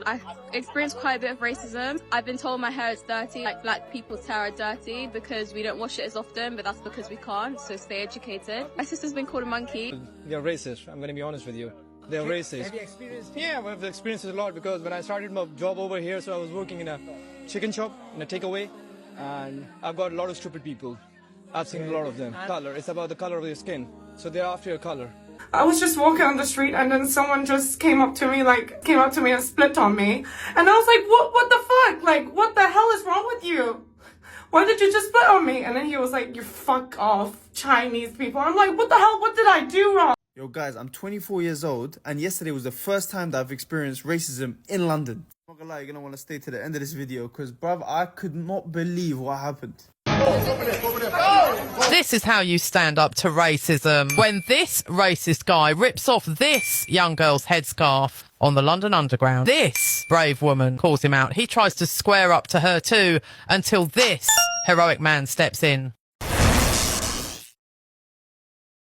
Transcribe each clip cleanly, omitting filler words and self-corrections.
I experienced quite a bit of racism. I've been told my hair is dirty, like black people's hair are dirty because we don't wash it as often, but that's because we can't, so stay educated. My sister's been called a monkey. They're racist, I'm going to be honest with you. They're racist. Have you experienced it? Yeah, I've experienced it a lot because when I started my job over here, so I was working in a chicken shop, in a takeaway, and I've got a lot of stupid people. I've seen a lot of them. Color, it's about the color of your skin. So they're after your color. I was just walking on the street and then someone just came up to me and split on me. And I was like, what the fuck? Like, what the hell is wrong with you? Why did you just split on me? And then he was like, you fuck off, Chinese people. I'm like, what the hell? What did I do wrong? Yo guys, I'm 24 years old and yesterday was the first time that I've experienced racism in London. I'm not gonna lie, you're gonna want to stay to the end of this video because bruv, I could not believe what happened. This is how you stand up to racism. When this racist guy rips off this young girl's headscarf on the London Underground, this brave woman calls him out. He tries to square up to her too until this heroic man steps in.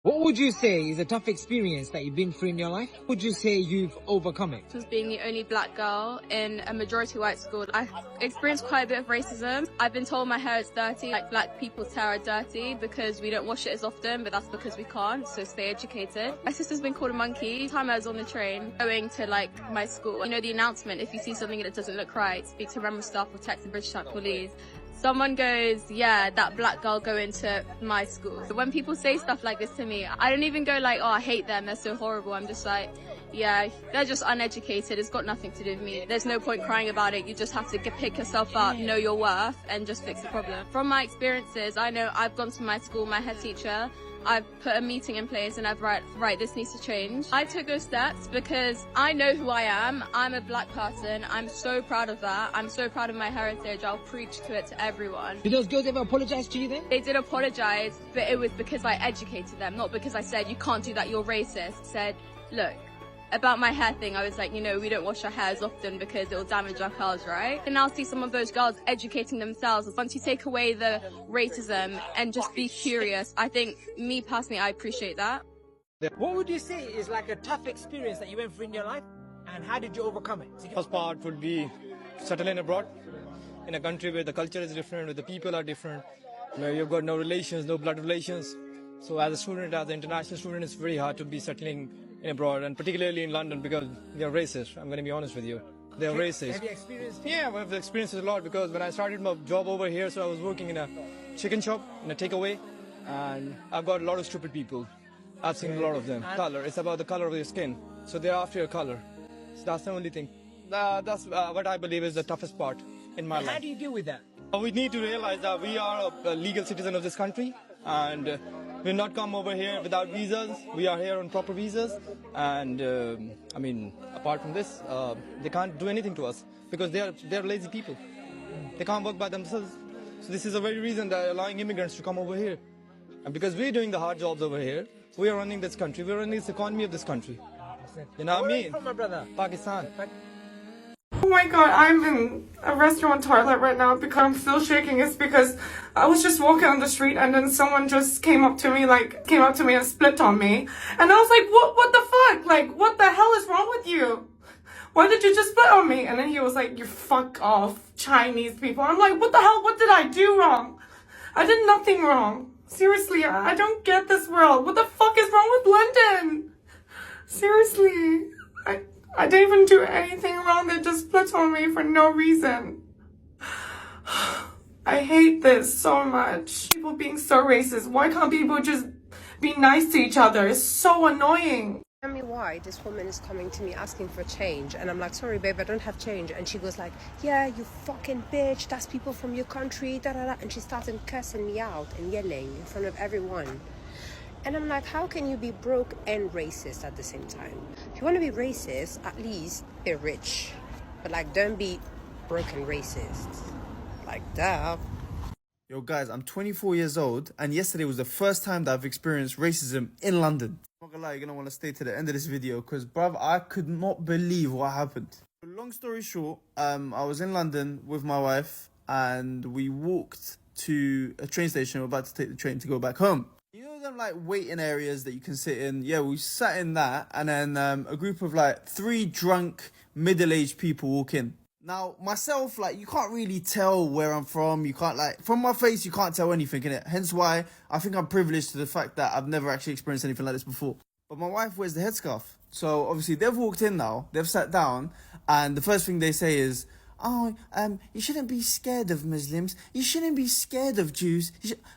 What would you say is a tough experience that you've been through in your life? Would you say you've overcome it? As being the only black girl in a majority white school, I experienced quite a bit of racism. I've been told my hair is dirty, like black people's hair are dirty because we don't wash it as often, but that's because we can't, so stay educated. My sister's been called a monkey. The time I was on the train going to like my school, you know the announcement, if you see something that doesn't look right, speak to member staff or text the British Town Police. Someone goes, yeah, that black girl going to my school. So when people say stuff like this to me, I don't even go like, oh, I hate them, they're so horrible. I'm just like, yeah, they're just uneducated. It's got nothing to do with me. There's no point crying about it. You just have to pick yourself up, know your worth, and just fix the problem. From my experiences, I know I've gone to my school, my head teacher, I've put a meeting in place and I've right, this needs to change. I took those steps because I know who I am. I'm a black person. I'm so proud of that. I'm so proud of my heritage. I'll preach to it to everyone. Did those girls ever apologize to you then? They did apologize, but it was because I educated them, not because I said, you can't do that, you're racist. Said, look, about my hair thing, I was like, you know, we don't wash our hairs often because it'll damage our curls, right? And now see some of those girls educating themselves. Once you take away the racism and just be curious, I think, me personally, I appreciate that. What would you say is like a tough experience that you went through in your life, and how did you overcome it? The first part would be settling abroad in a country where the culture is different, where the people are different, where you've got no relations, no blood relations. So as a student, as an international student, it's very hard to be settling in abroad, and particularly in London because they're racist. I'm going to be honest with you. They're racist. Have you experienced it? Yeah, I've experienced it a lot because when I started my job over here, so I was working in a chicken shop, in a takeaway, and I've got a lot of stupid people. I've seen a lot of them. Color, it's about the color of your skin. So they're after your color. So that's the only thing. That's what I believe is the toughest part in my life. How do you deal with that? We need to realize that we are a legal citizen of this country, and we'll not come over here without visas. We are here on proper visas, and I mean, apart from this, they can't do anything to us because they're lazy people. They can't work by themselves. So this is the very reason they're allowing immigrants to come over here. And because we're doing the hard jobs over here, we are running this country. We're running this economy of this country. You know what I mean? From my brother. Pakistan. Oh my god, I'm in a restaurant toilet right now because I'm still shaking. It's because I was just walking on the street and then someone just came up to me and split on me. And I was like, what the fuck? Like, what the hell is wrong with you? Why did you just split on me? And then he was like, you fuck off, Chinese people. I'm like, what the hell? What did I do wrong? I did nothing wrong. Seriously, I don't get this world. What the fuck is wrong with London? Seriously, I didn't even do anything wrong. They just split on me for no reason. I hate this so much. People being so racist. Why can't people just be nice to each other? It's so annoying. Tell me why this woman is coming to me asking for change, and I'm like, sorry babe, I don't have change. And she goes like, yeah, you fucking bitch, that's people from your country, da da da. And she started cursing me out and yelling in front of everyone. And I'm like, how can you be broke and racist at the same time? If you want to be racist, at least be rich. But like, don't be broke and racist. Like, duh. Yo guys, I'm 24 years old and yesterday was the first time that I've experienced racism in London. I'm not gonna lie, you're gonna want to stay to the end of this video because bruv, I could not believe what happened. Long story short, I was in London with my wife and we walked to a train station. We're about to take the train to go back home. You know them like waiting areas that you can sit in? Yeah, we sat in that, and then a group of like 3 drunk middle-aged people walk in. Now, myself, like, you can't really tell where I'm from. You can't, like, from my face, you can't tell anything, innit? Hence why I think I'm privileged to the fact that I've never actually experienced anything like this before. But my wife wears the headscarf. So, obviously, they've walked in now. They've sat down. And the first thing they say is, oh, you shouldn't be scared of Muslims. You shouldn't be scared of Jews.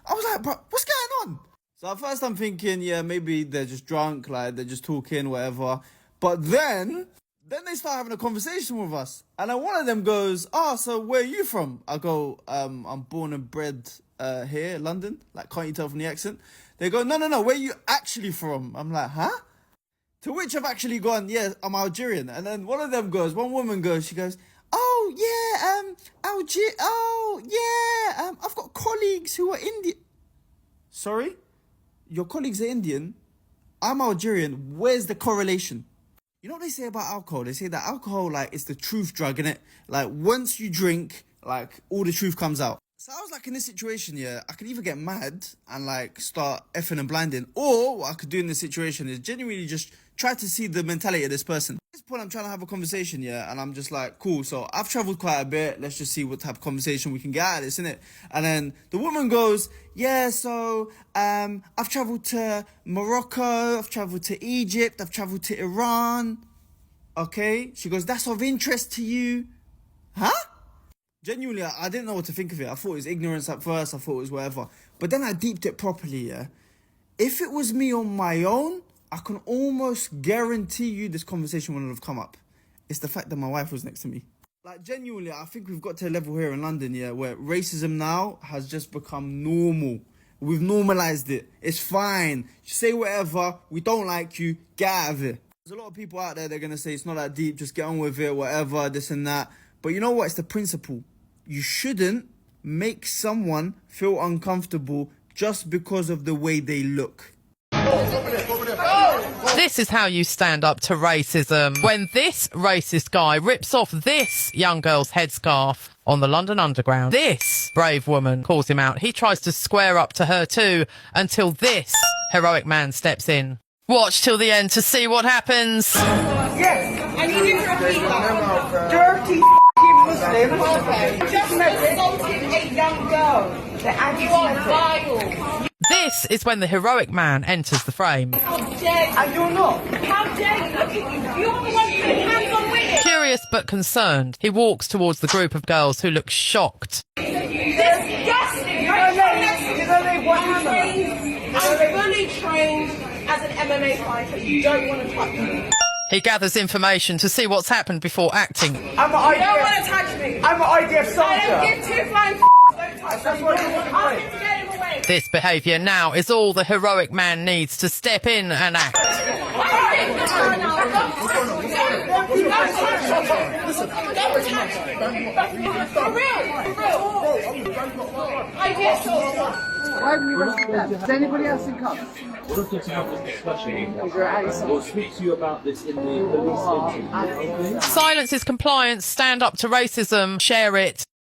I was like, bro, what's going on? So, at first, I'm thinking, yeah, maybe they're just drunk, like, they're just talking, whatever. But then they start having a conversation with us. And then one of them goes, oh, so where are you from? I go, I'm born and bred here, London. Like, can't you tell from the accent? They go, no, where are you actually from? I'm like, huh? To which I've actually gone, yeah, I'm Algerian. And then one of them goes, one woman goes, she goes, oh, yeah, I've got colleagues who are Indian. Sorry? Your colleagues are Indian? I'm Algerian. Where's the correlation? You know what they say about alcohol? They say that alcohol, like, it's the truth drug, innit? Like, once you drink, like, all the truth comes out. So I was like, in this situation, yeah, I could either get mad and, like, start effing and blinding, or what I could do in this situation is genuinely just try to see the mentality of this person. At this point, I'm trying to have a conversation, yeah, and I'm just like, cool, so I've travelled quite a bit. Let's just see what type of conversation we can get out of this, innit? And then the woman goes, yeah, so I've travelled to Morocco, I've travelled to Egypt, I've travelled to Iran. Okay? She goes, that's of interest to you? Huh? Genuinely, I didn't know what to think of it. I thought it was ignorance at first. I thought it was whatever. But then I deeped it properly, yeah? If it was me on my own, I can almost guarantee you this conversation wouldn't have come up. It's the fact that my wife was next to me. Like, genuinely, I think we've got to a level here in London, yeah, where racism now has just become normal. We've normalised it. It's fine. Say whatever. We don't like you. Get out of it. There's a lot of people out there, they're going to say it's not that deep. Just get on with it, whatever, this and that. But you know what? It's the principle. You shouldn't make someone feel uncomfortable just because of the way they look. This is how you stand up to racism. When this racist guy rips off this young girl's headscarf on the London Underground, this brave woman calls him out. He tries to square up to her too until this heroic man steps in. Watch till the end to see what happens. Yes, and you didn't repeat that. Dirty Muslim just assaulted a young girl. You are vile. This is when the heroic man enters the frame. How dare you? And you're not. How dare you? Look at you. You're the one putting hands on women. Curious but concerned, he walks towards the group of girls who look shocked. Disgusting. I'm fully trained as an MMA fighter. You don't want to touch me. He gathers information to see what's happened before acting. I'm an IDF. You don't want to touch me. I'm an IDF soldier. I don't give two flying don't touch me. Ask him to get him away. This behaviour now is all the heroic man needs to step in and act. For real. IDF soldier. Why haven't you arrested them? Is anybody else in cuffs? We're looking to have this discussion. We'll speak to you about this in the police interview. Silence is compliance. Stand up to racism. Share it.